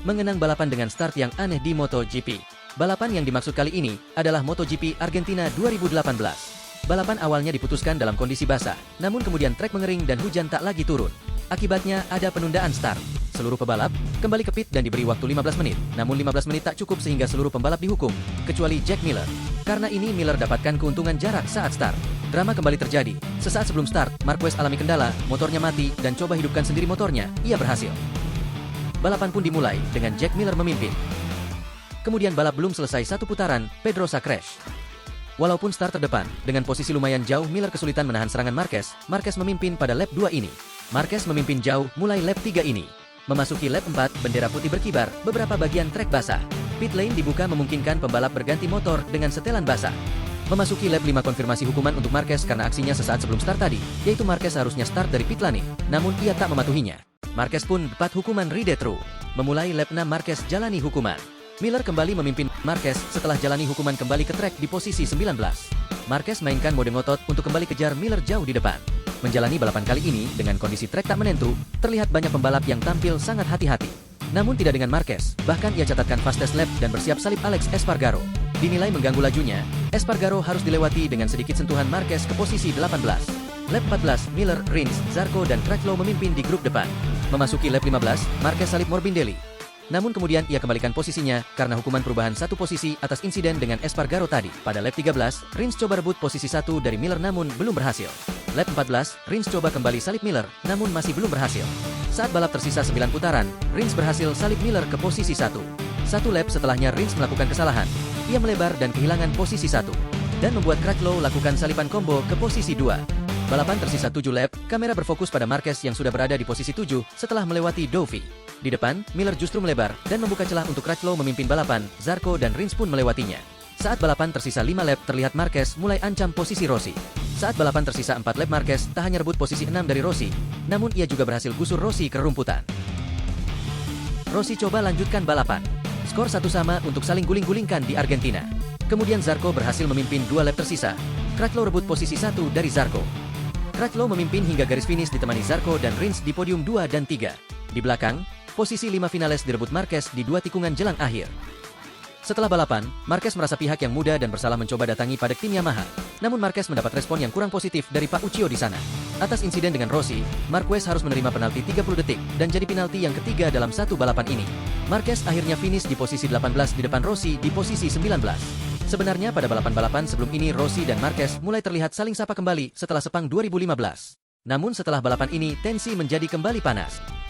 mengenang balapan dengan start yang aneh di MotoGP. Balapan yang dimaksud kali ini adalah MotoGP Argentina 2018. Balapan awalnya diputuskan dalam kondisi basah, namun kemudian trek mengering dan hujan tak lagi turun. Akibatnya ada penundaan start. Seluruh pebalap kembali ke pit dan diberi waktu 15 menit. Namun 15 menit tak cukup sehingga seluruh pembalap dihukum, kecuali Jack Miller. Karena ini Miller dapatkan keuntungan jarak saat start. Drama kembali terjadi. Sesaat sebelum start, Marquez alami kendala, motornya mati, dan coba hidupkan sendiri motornya. Ia berhasil. Balapan pun dimulai dengan Jack Miller memimpin. Kemudian balap belum selesai satu putaran, Pedrosa crash. Walaupun start terdepan, dengan posisi lumayan jauh Miller kesulitan menahan serangan Marquez. Marquez memimpin pada lap 2 ini. Marquez memimpin jauh mulai lap 3 ini. Memasuki lap 4, bendera putih berkibar, beberapa bagian trek basah. Pit lane dibuka memungkinkan pembalap berganti motor dengan setelan basah. Memasuki lap 5 konfirmasi hukuman untuk Marquez karena aksinya sesaat sebelum start tadi, yaitu Marquez seharusnya start dari pit lane, namun ia tak mematuhinya. Marquez pun dapat hukuman ridetro. Memulai lap 6 Marquez jalani hukuman. Miller kembali memimpin Marquez setelah jalani hukuman kembali ke trek di posisi 19. Marquez mainkan mode ngotot untuk kembali kejar Miller jauh di depan. Menjalani balapan kali ini dengan kondisi trek tak menentu, terlihat banyak pembalap yang tampil sangat hati-hati. Namun tidak dengan Marquez, bahkan ia catatkan fastest lap dan bersiap salib Alex Espargaro. Dinilai mengganggu lajunya, Espargaro harus dilewati dengan sedikit sentuhan Marquez ke posisi 18. Lap 14, Miller, Rins, Zarco dan Crutchlow memimpin di grup depan. Memasuki lap 15, Marquez salib Morbidelli. Namun kemudian ia kembalikan posisinya karena hukuman perubahan satu posisi atas insiden dengan Espargaro tadi. Pada lap 13, Rins coba rebut posisi 1 dari Miller namun belum berhasil. Lap 14, Rins coba kembali salib Miller namun masih belum berhasil. Saat balap tersisa 9 putaran, Rins berhasil salib Miller ke posisi 1. Satu lap setelahnya Rins melakukan kesalahan. Ia melebar dan kehilangan posisi 1. Dan membuat Crutchlow lakukan salipan combo ke posisi 2. Balapan tersisa 7 lap, kamera berfokus pada Marquez yang sudah berada di posisi 7 setelah melewati Dovi. Di depan, Miller justru melebar dan membuka celah untuk Crutchlow memimpin balapan, Zarco dan Rins pun melewatinya. Saat balapan tersisa 5 lap, terlihat Marquez mulai ancam posisi Rossi. Saat balapan tersisa 4 lap, Marquez tak hanya rebut posisi 6 dari Rossi, namun ia juga berhasil gusur Rossi ke rumputan. Rossi coba lanjutkan balapan. Skor 1 sama untuk saling guling-gulingkan di Argentina. Kemudian Zarco berhasil memimpin 2 lap tersisa. Crutchlow rebut posisi 1 dari Zarco. Crutchlow memimpin hingga garis finish ditemani Zarco dan Rins di podium 2 dan 3. Di belakang, posisi 5 finales direbut Marquez di 2 tikungan jelang akhir. Setelah balapan, Marquez merasa pihak yang muda dan bersalah mencoba datangi pada tim Yamaha. Namun Marquez mendapat respon yang kurang positif dari Pak Uccio di sana. Atas insiden dengan Rossi, Marquez harus menerima penalti 30 detik dan jadi penalti yang ketiga dalam satu balapan ini. Marquez akhirnya finish di posisi 18 di depan Rossi di posisi 19. Sebenarnya pada balapan-balapan sebelum ini Rossi dan Marquez mulai terlihat saling sapa kembali setelah Sepang 2015. Namun setelah balapan ini tensi menjadi kembali panas.